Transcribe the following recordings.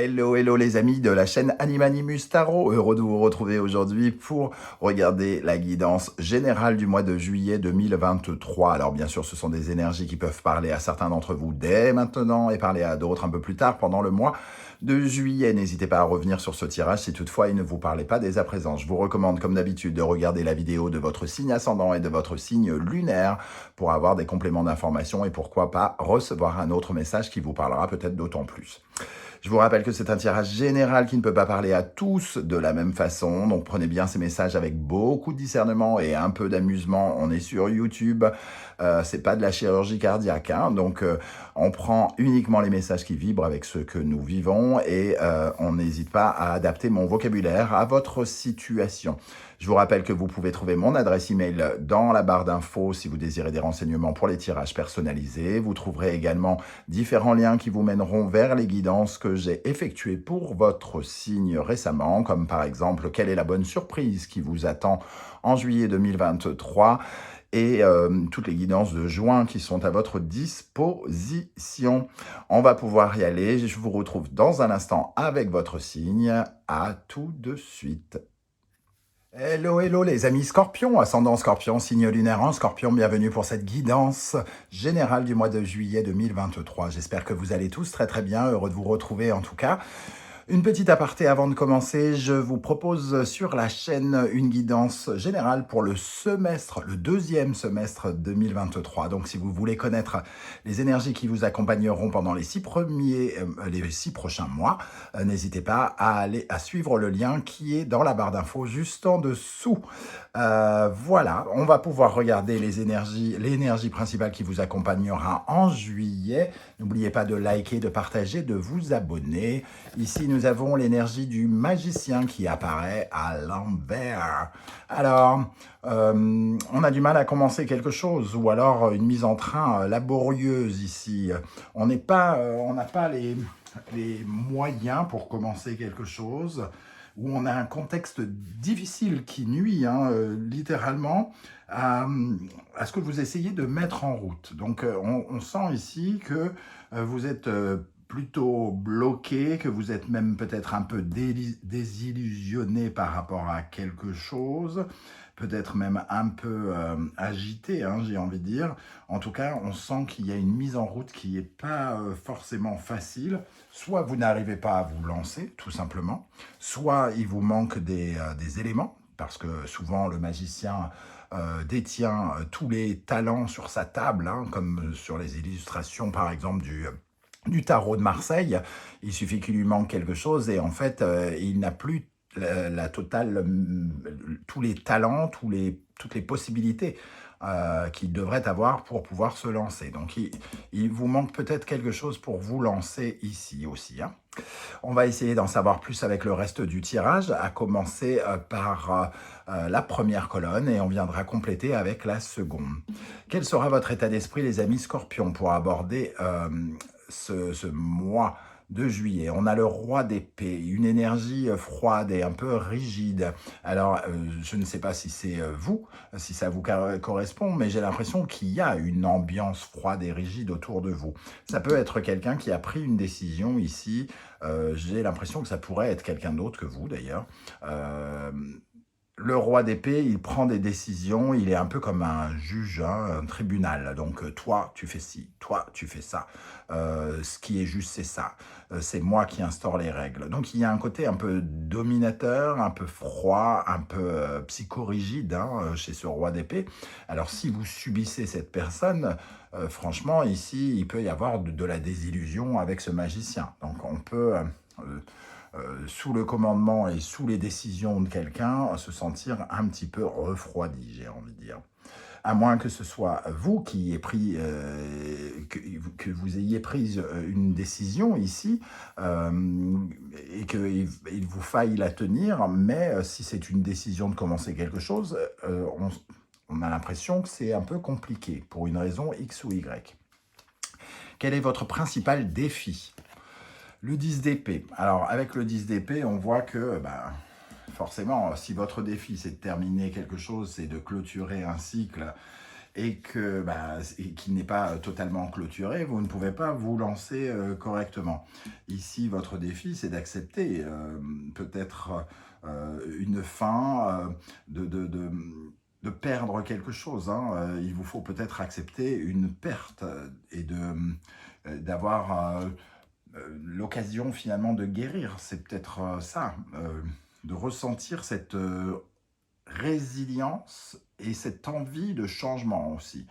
Hello, hello les amis de la chaîne Animanimus Tarot, heureux de vous retrouver aujourd'hui pour regarder la guidance générale du mois de juillet 2023. Alors bien sûr, ce sont des énergies qui peuvent parler à certains d'entre vous dès maintenant et parler à d'autres un peu plus tard pendant le mois de juillet. N'hésitez pas à revenir sur ce tirage si toutefois il ne vous parlait pas dès à présent. Je vous recommande comme d'habitude de regarder la vidéo de votre signe ascendant et de votre signe lunaire pour avoir des compléments d'information et pourquoi pas recevoir un autre message qui vous parlera peut-être d'autant plus. Je vous rappelle que c'est un tirage général qui ne peut pas parler à tous de la même façon, donc prenez bien ces messages avec beaucoup de discernement et un peu d'amusement. On est sur YouTube, c'est pas de la chirurgie cardiaque, hein, donc on prend uniquement les messages qui vibrent avec ceux que nous vivons et on n'hésite pas à adapter mon vocabulaire à votre situation. Je vous rappelle que vous pouvez trouver mon adresse email dans la barre d'infos si vous désirez des renseignements pour les tirages personnalisés. Vous trouverez également différents liens qui vous mèneront vers les guidances que j'ai effectuées pour votre signe récemment, comme par exemple quelle est la bonne surprise qui vous attend en juillet 2023 et toutes les guidances de juin qui sont à votre disposition. On va pouvoir y aller. Je vous retrouve dans un instant avec votre signe. À tout de suite. Hello, hello les amis Scorpion, ascendant Scorpion, signe lunaire en Scorpion, bienvenue pour cette guidance générale du mois de juillet 2023. J'espère que vous allez tous très très bien, heureux de vous retrouver en tout cas. Une petite aparté avant de commencer, je vous propose sur la chaîne une guidance générale pour le semestre, le deuxième semestre 2023. Donc si vous voulez connaître les énergies qui vous accompagneront pendant les 6 prochains mois, n'hésitez pas à suivre le lien qui est dans la barre d'infos juste en dessous. Voilà, on va pouvoir regarder l'énergie principale qui vous accompagnera en juillet. N'oubliez pas de liker, de partager, de vous abonner. Ici, nous avons l'énergie du magicien qui apparaît à l'envers. Alors, on a du mal à commencer quelque chose ou alors une mise en train laborieuse ici. On n'a pas les moyens pour commencer quelque chose, où on a un contexte difficile qui nuit littéralement à ce que vous essayez de mettre en route. Donc on sent ici que vous êtes plutôt bloqué, que vous êtes même peut-être un peu désillusionné par rapport à quelque chose, peut-être même un peu agité, j'ai envie de dire. En tout cas, on sent qu'il y a une mise en route qui n'est pas forcément facile. Soit vous n'arrivez pas à vous lancer, tout simplement, soit il vous manque des éléments, parce que souvent le magicien détient tous les talents sur sa table, comme sur les illustrations par exemple du tarot de Marseille. Il suffit qu'il lui manque quelque chose et en fait il n'a plus la totale, tous les talents, toutes les possibilités qu'il devrait avoir pour pouvoir se lancer. Donc il vous manque peut-être quelque chose pour vous lancer ici aussi. On va essayer d'en savoir plus avec le reste du tirage, à commencer par la première colonne et on viendra compléter avec la seconde. Quel sera votre état d'esprit les amis Scorpions pour aborder ce mois de juillet? On a le roi d'épée, une énergie froide et un peu rigide. Alors, je ne sais pas si c'est vous, si ça vous correspond, mais j'ai l'impression qu'il y a une ambiance froide et rigide autour de vous. Ça peut être quelqu'un qui a pris une décision ici. J'ai l'impression que ça pourrait être quelqu'un d'autre que vous, d'ailleurs. Le roi d'épée, il prend des décisions, il est un peu comme un juge, un tribunal. Donc, toi, tu fais ci, toi, tu fais ça. Ce qui est juste, c'est ça. C'est moi qui instaure les règles. Donc, il y a un côté un peu dominateur, un peu froid, un peu psychorigide chez ce roi d'épée. Alors, si vous subissez cette personne, franchement, ici, il peut y avoir de la désillusion avec ce magicien. Donc, on peut... sous le commandement et sous les décisions de quelqu'un, se sentir un petit peu refroidi, j'ai envie de dire. À moins que ce soit vous qui ayez pris, que vous ayez pris une décision ici et qu'il vous faille la tenir, mais si c'est une décision de commencer quelque chose, on a l'impression que c'est un peu compliqué pour une raison X ou Y. Quel est votre principal défi ? Le 10 d'épée. Alors, avec le 10 d'épée, on voit que, forcément, si votre défi, c'est de terminer quelque chose, c'est de clôturer un cycle, et qu'il n'est pas totalement clôturé, vous ne pouvez pas vous lancer correctement. Ici, votre défi, c'est d'accepter peut-être une fin, de perdre quelque chose. Il vous faut peut-être accepter une perte et d'avoir l'occasion finalement de guérir. C'est peut-être ça, de ressentir cette résilience et cette envie de changement aussi.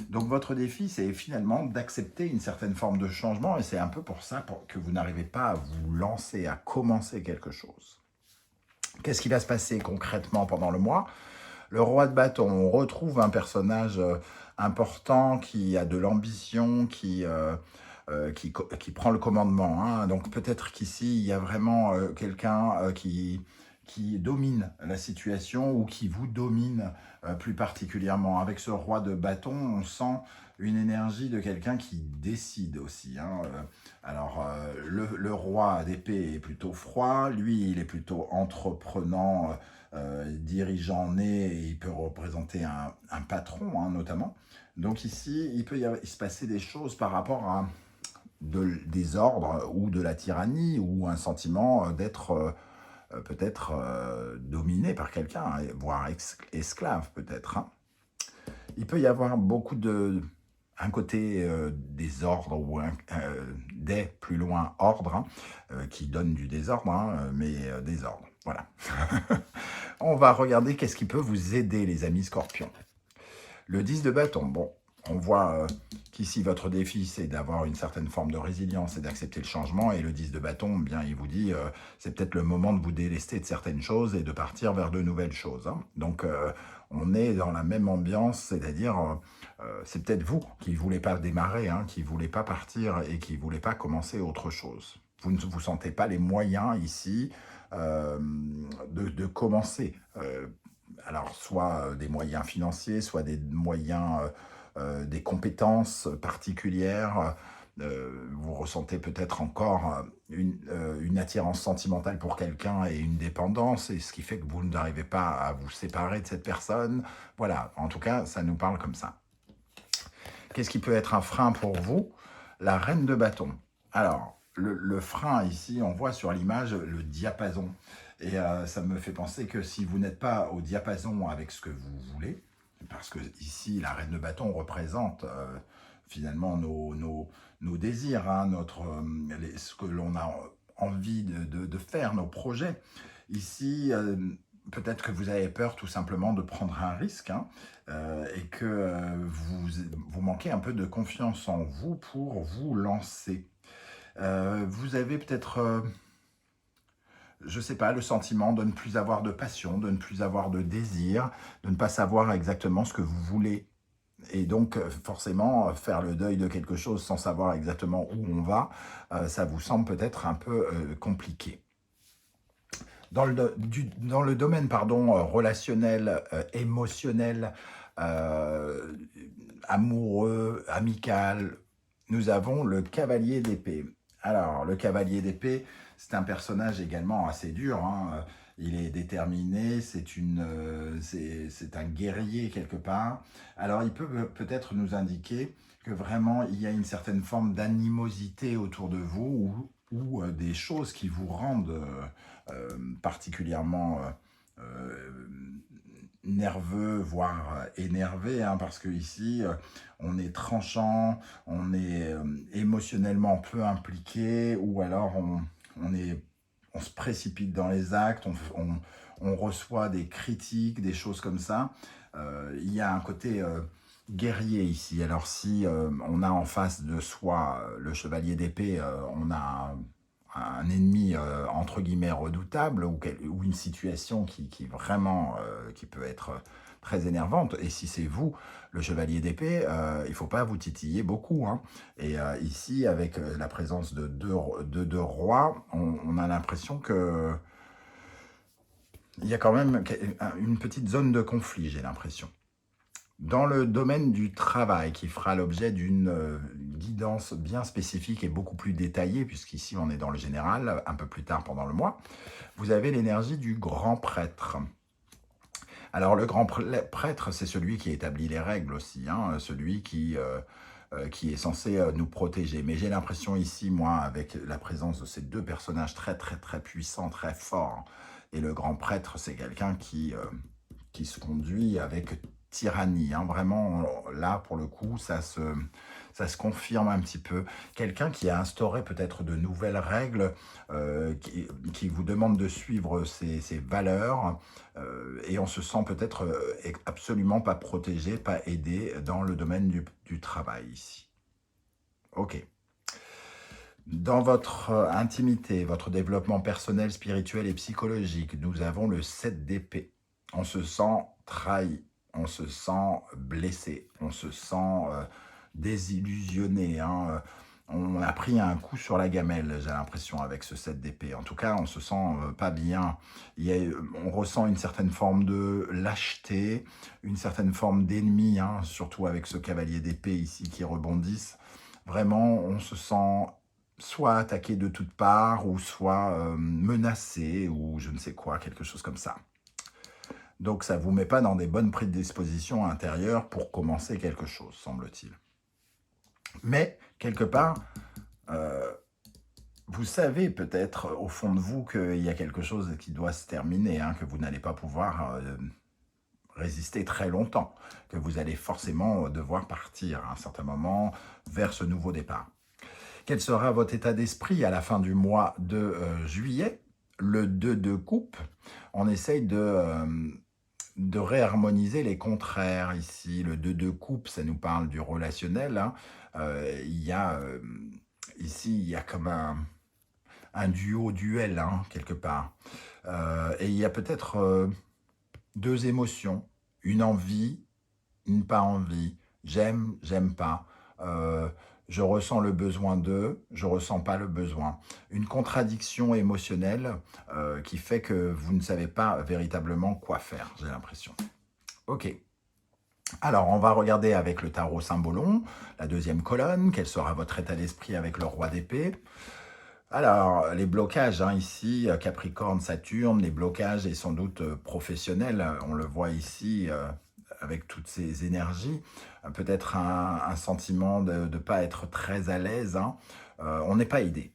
Donc votre défi, c'est finalement d'accepter une certaine forme de changement et c'est un peu pour ça que vous n'arrivez pas à vous lancer, à commencer quelque chose. Qu'est-ce qui va se passer concrètement pendant le mois? Le roi de bâton, on retrouve un personnage important qui a de l'ambition, qui prend le commandement. Donc peut-être qu'ici, il y a vraiment quelqu'un qui domine la situation ou qui vous domine plus particulièrement. Avec ce roi de bâton, on sent une énergie de quelqu'un qui décide aussi. Alors, le roi d'épée est plutôt froid, lui, il est plutôt entreprenant, dirigeant né, et il peut représenter un patron, notamment. Donc ici, il peut se passer des choses par rapport à des ordres ou de la tyrannie ou un sentiment d'être peut-être dominé par quelqu'un, voire esclave peut-être. Il peut y avoir beaucoup un côté désordre ou des plus loin ordre qui donne du désordre, mais désordre. Voilà. On va regarder qu'est-ce qui peut vous aider, les amis scorpions. Le 10 de bâton, bon, on voit qu'ici, votre défi, c'est d'avoir une certaine forme de résilience et d'accepter le changement. Et le 10 de bâton, bien, il vous dit, c'est peut-être le moment de vous délester de certaines choses et de partir vers de nouvelles choses. Donc, on est dans la même ambiance, c'est-à-dire, c'est peut-être vous qui ne voulez pas démarrer, qui ne voulez pas partir et qui ne voulez pas commencer autre chose. Vous ne vous sentez pas les moyens ici de commencer. Alors, soit des moyens financiers, soit des moyens, des compétences particulières. Vous ressentez peut-être encore une attirance sentimentale pour quelqu'un et une dépendance, et ce qui fait que vous n'arrivez pas à vous séparer de cette personne. Voilà, en tout cas, ça nous parle comme ça. Qu'est-ce qui peut être un frein pour vous? La reine de bâton. Alors, le frein ici, on voit sur l'image le diapason. Et ça me fait penser que si vous n'êtes pas au diapason avec ce que vous voulez, parce que ici, la reine de bâton représente finalement nos désirs, ce que l'on a envie de faire, nos projets. Ici, peut-être que vous avez peur tout simplement de prendre un risque et que vous manquez un peu de confiance en vous pour vous lancer. Vous avez peut-être... je ne sais pas, le sentiment de ne plus avoir de passion, de ne plus avoir de désir, de ne pas savoir exactement ce que vous voulez. Et donc, forcément, faire le deuil de quelque chose sans savoir exactement où on va, ça vous semble peut-être un peu compliqué. Dans le domaine relationnel, émotionnel, amoureux, amical, nous avons le cavalier d'épée. Alors, le cavalier d'épée, c'est un personnage également assez dur. Il est déterminé, c'est un guerrier quelque part. Alors, il peut peut-être nous indiquer que vraiment, il y a une certaine forme d'animosité autour de vous ou des choses qui vous rendent particulièrement nerveux, voire énervé, parce que ici, on est tranchant, on est émotionnellement peu impliqué, ou alors on se précipite dans les actes, on reçoit des critiques, des choses comme ça. Il y a un côté guerrier ici. Alors si on a en face de soi le chevalier d'épée, on a un ennemi entre guillemets redoutable ou une situation qui vraiment qui peut être très énervante. Et si c'est vous, le chevalier d'épée, il ne faut pas vous titiller beaucoup. Et ici, avec la présence de deux rois, on a l'impression que il y a quand même une petite zone de conflit, j'ai l'impression. Dans le domaine du travail, qui fera l'objet d'une guidance bien spécifique et beaucoup plus détaillée, puisqu'ici on est dans le général, un peu plus tard pendant le mois, vous avez l'énergie du grand prêtre. Alors le grand prêtre, c'est celui qui établit les règles aussi, hein, celui qui est censé nous protéger. Mais j'ai l'impression ici, moi, avec la présence de ces deux personnages très très très puissants, très forts, et le grand prêtre, c'est quelqu'un qui se conduit avec tyrannie, hein. Vraiment, là, pour le coup, ça se confirme un petit peu. Quelqu'un qui a instauré peut-être de nouvelles règles, qui vous demande de suivre ses valeurs, et on se sent peut-être absolument pas protégé, pas aidé dans le domaine du travail ici. Ok. Dans votre intimité, votre développement personnel, spirituel et psychologique, nous avons le 7 d'épée. On se sent trahi, on se sent blessé, on se sent désillusionné, hein. On a pris un coup sur la gamelle, j'ai l'impression, avec ce 7 d'épée. En tout cas, on se sent pas bien. On ressent une certaine forme de lâcheté, une certaine forme d'ennemi, hein, surtout avec ce cavalier d'épée ici qui rebondissent. Vraiment, on se sent soit attaqué de toutes parts, ou soit menacé, ou je ne sais quoi, quelque chose comme ça. Donc ça ne vous met pas dans des bonnes prédispositions intérieures pour commencer quelque chose, semble-t-il. Mais, quelque part, vous savez peut-être au fond de vous qu'il y a quelque chose qui doit se terminer, hein, que vous n'allez pas pouvoir résister très longtemps, que vous allez forcément devoir partir à un certain moment vers ce nouveau départ. Quel sera votre état d'esprit à la fin du mois de juillet? Le 2 de coupe, on essaye de réharmoniser les contraires ici. Le 2 de coupe, ça nous parle du relationnel, hein. Ici, il y a comme un duo-duel, hein, quelque part. Et il y a peut-être deux émotions, une envie, une pas envie, j'aime, j'aime pas, je ressens le besoin de, je ressens pas le besoin. Une contradiction émotionnelle qui fait que vous ne savez pas véritablement quoi faire, j'ai l'impression. Ok. Alors, on va regarder avec le tarot Symbolon, la deuxième colonne, quel sera votre état d'esprit avec le roi d'épée. Alors, les blocages, hein, ici, Capricorne, Saturne, les blocages et sans doute professionnels, on le voit ici avec toutes ces énergies, peut-être un sentiment de ne pas être très à l'aise, hein. On n'est pas aidé.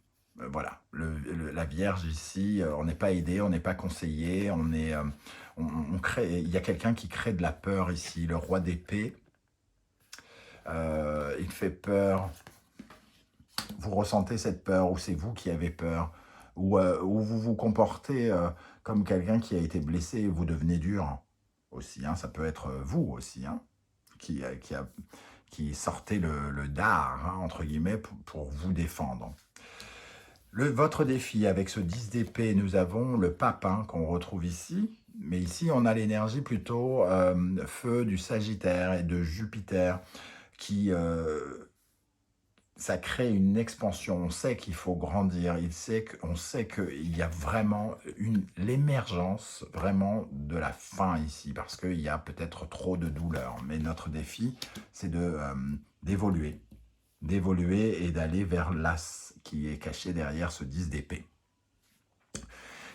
Voilà, la Vierge ici, on n'est pas aidé, on n'est pas conseillé, on crée, il y a quelqu'un qui crée de la peur ici, le roi d'épée, il fait peur. Vous ressentez cette peur, ou c'est vous qui avez peur, ou vous vous comportez comme quelqu'un qui a été blessé et vous devenez dur aussi, hein. Ça peut être vous aussi, hein, qui sortez le dard, hein, entre guillemets, pour vous défendre. Votre défi, avec ce 10 d'épée, nous avons le pape, hein, qu'on retrouve ici. Mais ici, on a l'énergie plutôt feu du Sagittaire et de Jupiter qui... ça crée une expansion, on sait qu'il faut grandir, on sait qu'il y a vraiment l'émergence vraiment de la fin ici, parce qu'il y a peut-être trop de douleur. Mais notre défi, c'est d'évoluer et d'aller vers l'as qui est caché derrière ce 10 d'épée.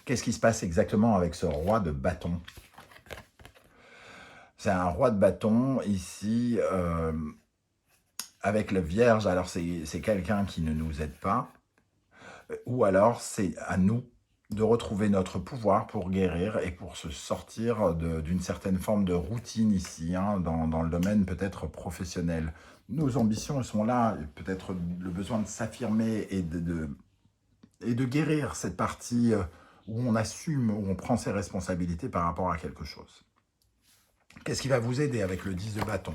Qu'est-ce qui se passe exactement avec ce roi de bâton? C'est un roi de bâton ici... avec le Vierge, alors c'est quelqu'un qui ne nous aide pas, ou alors c'est à nous de retrouver notre pouvoir pour guérir et pour se sortir d'une certaine forme de routine ici, hein, dans le domaine peut-être professionnel. Nos ambitions, elles sont là, peut-être le besoin de s'affirmer et de guérir cette partie où on assume, où on prend ses responsabilités par rapport à quelque chose. Qu'est-ce qui va vous aider avec le 10 de bâton?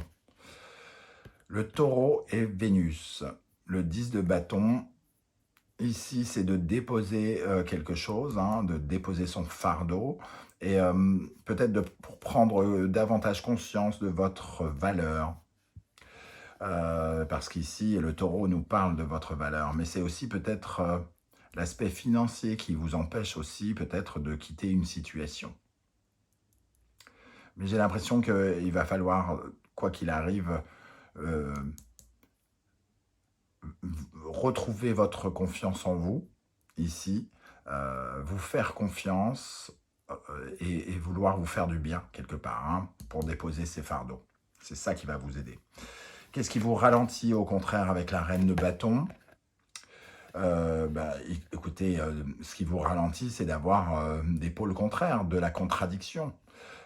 Le taureau et Vénus. Le 10 de bâton, ici, c'est de déposer quelque chose, hein, de déposer son fardeau, et peut-être pour prendre davantage conscience de votre valeur. Parce qu'ici, le taureau nous parle de votre valeur, mais c'est aussi peut-être l'aspect financier qui vous empêche aussi peut-être de quitter une situation. Mais j'ai l'impression qu'il va falloir, quoi qu'il arrive, retrouver votre confiance en vous, ici, vous faire confiance, et vouloir vous faire du bien quelque part, hein, pour déposer ces fardeaux. C'est ça qui va vous aider. Qu'est-ce qui vous ralentit au contraire avec la reine de bâton? Écoutez, ce qui vous ralentit, c'est d'avoir des pôles contraires, de la contradiction.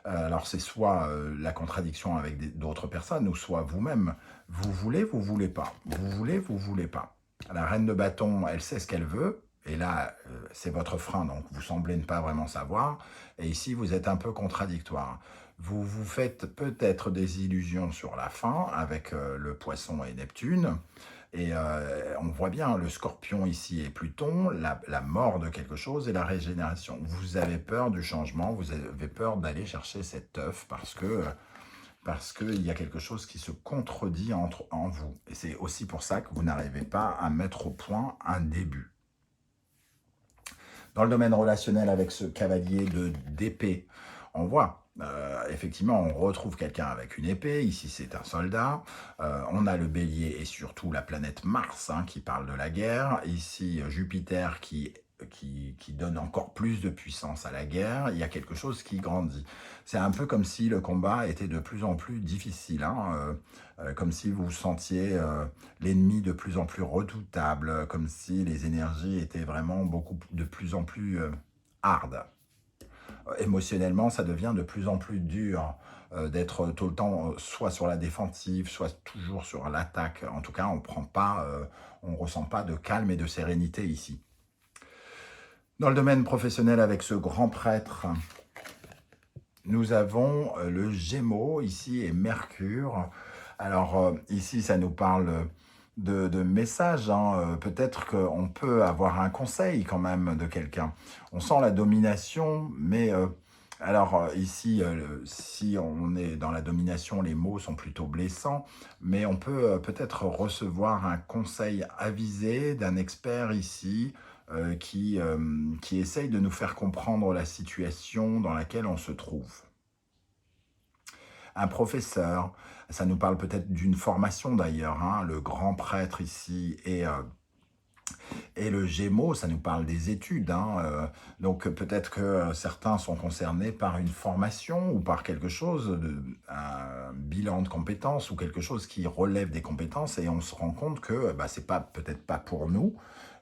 Alors c'est soit la contradiction avec d'autres personnes, ou soit vous-même. Vous voulez pas. Vous voulez pas. La reine de bâton, elle sait ce qu'elle veut, et là, c'est votre frein, donc vous semblez ne pas vraiment savoir. Et ici, vous êtes un peu contradictoire. Vous vous faites peut-être des illusions sur la fin, avec le poisson et Neptune. Et on voit bien le scorpion ici et Pluton, la mort de quelque chose et la régénération. Vous avez peur du changement, vous avez peur d'aller chercher cet œuf parce qu'il y a quelque chose qui se contredit en vous. Et c'est aussi pour ça que vous n'arrivez pas à mettre au point un début. Dans le domaine relationnel avec ce cavalier d'épée, on voit, effectivement, on retrouve quelqu'un avec une épée. Ici, c'est un soldat. On a le bélier et surtout la planète Mars, hein, qui parle de la guerre. Ici, Jupiter qui donne encore plus de puissance à la guerre. Il y a quelque chose qui grandit. C'est un peu comme si le combat était de plus en plus difficile, hein, comme si vous sentiez l'ennemi de plus en plus redoutable, comme si les énergies étaient vraiment de plus en plus hard. Émotionnellement, ça devient de plus en plus dur d'être tout le temps soit sur la défensive, soit toujours sur l'attaque. En tout cas, on ne ressent pas de calme et de sérénité ici. Dans le domaine professionnel, avec ce grand prêtre, nous avons le Gémeaux ici et Mercure. Alors ici, ça nous parle de messages, hein. Peut-être qu'on peut avoir un conseil quand même de quelqu'un. On sent la domination, mais ici, si on est dans la domination, les mots sont plutôt blessants, mais on peut peut-être recevoir un conseil avisé d'un expert ici, qui essaye de nous faire comprendre la situation dans laquelle on se trouve. Un professeur, ça nous parle peut-être d'une formation d'ailleurs, hein, le grand prêtre ici et le Gémeaux, ça nous parle des études, hein, donc peut-être que certains sont concernés par une formation ou par quelque chose, un bilan de compétences ou quelque chose qui relève des compétences, et on se rend compte que c'est peut-être pas pour nous,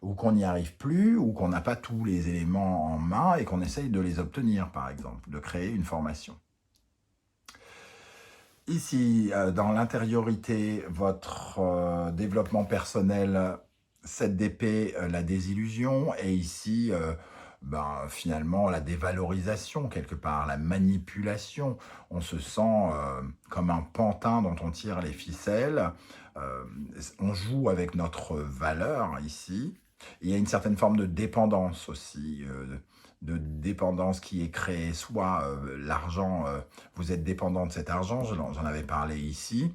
ou qu'on n'y arrive plus, ou qu'on n'a pas tous les éléments en main et qu'on essaye de les obtenir, par exemple, de créer une formation. Ici, dans l'intériorité, votre développement personnel, 7 d'épée, la désillusion, et ici, finalement, la dévalorisation, quelque part, la manipulation. On se sent comme un pantin dont on tire les ficelles. On joue avec notre valeur, ici. Il y a une certaine forme de dépendance aussi, de dépendance qui est créée, soit l'argent, vous êtes dépendant de cet argent, j'en avais parlé ici,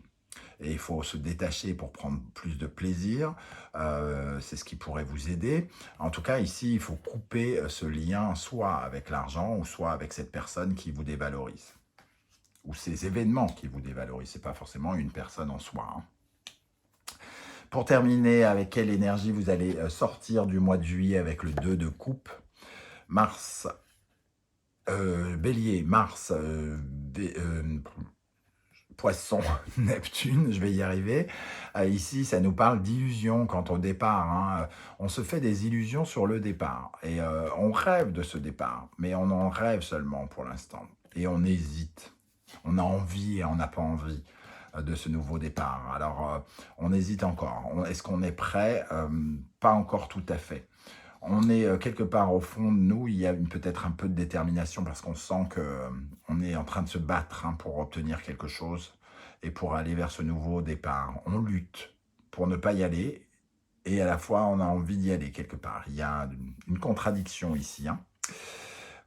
et il faut se détacher pour prendre plus de plaisir, c'est ce qui pourrait vous aider. En tout cas, ici, il faut couper ce lien, soit avec l'argent, ou soit avec cette personne qui vous dévalorise, ou ces événements qui vous dévalorisent, c'est pas forcément une personne en soi, hein. Pour terminer, avec quelle énergie vous allez sortir du mois de juillet avec le 2 de coupe? Mars, Bélier, Mars, Poisson, Neptune, je vais y arriver. Ici, ça nous parle d'illusions quand au départ, hein, on se fait des illusions sur le départ. Et on rêve de ce départ, mais on en rêve seulement pour l'instant. Et on hésite. On a envie et on n'a pas envie de ce nouveau départ. Alors, on hésite encore. Est-ce qu'on est prêt? Pas encore tout à fait. On est quelque part au fond de nous, il y a peut-être un peu de détermination parce qu'on sent qu'on est en train de se battre, hein, pour obtenir quelque chose et pour aller vers ce nouveau départ. On lutte pour ne pas y aller et à la fois on a envie d'y aller quelque part. Il y a une contradiction ici, hein.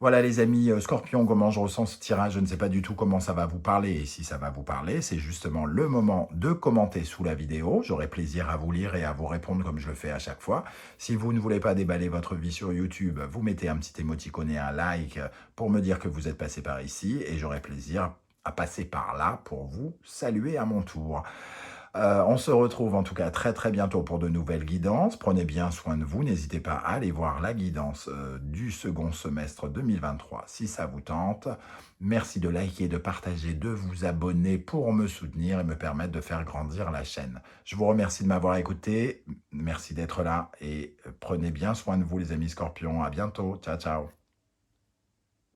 Voilà les amis, Scorpion, comment je ressens ce tirage, je ne sais pas du tout comment ça va vous parler, et si ça va vous parler, c'est justement le moment de commenter sous la vidéo. J'aurai plaisir à vous lire et à vous répondre comme je le fais à chaque fois. Si vous ne voulez pas déballer votre vie sur YouTube, vous mettez un petit émoticône et un like pour me dire que vous êtes passé par ici, et j'aurai plaisir à passer par là pour vous saluer à mon tour. On se retrouve en tout cas très très bientôt pour de nouvelles guidances. Prenez bien soin de vous. N'hésitez pas à aller voir la guidance du second semestre 2023 si ça vous tente. Merci de liker, de partager, de vous abonner pour me soutenir et me permettre de faire grandir la chaîne. Je vous remercie de m'avoir écouté. Merci d'être là et prenez bien soin de vous les amis scorpions. À bientôt. Ciao ciao.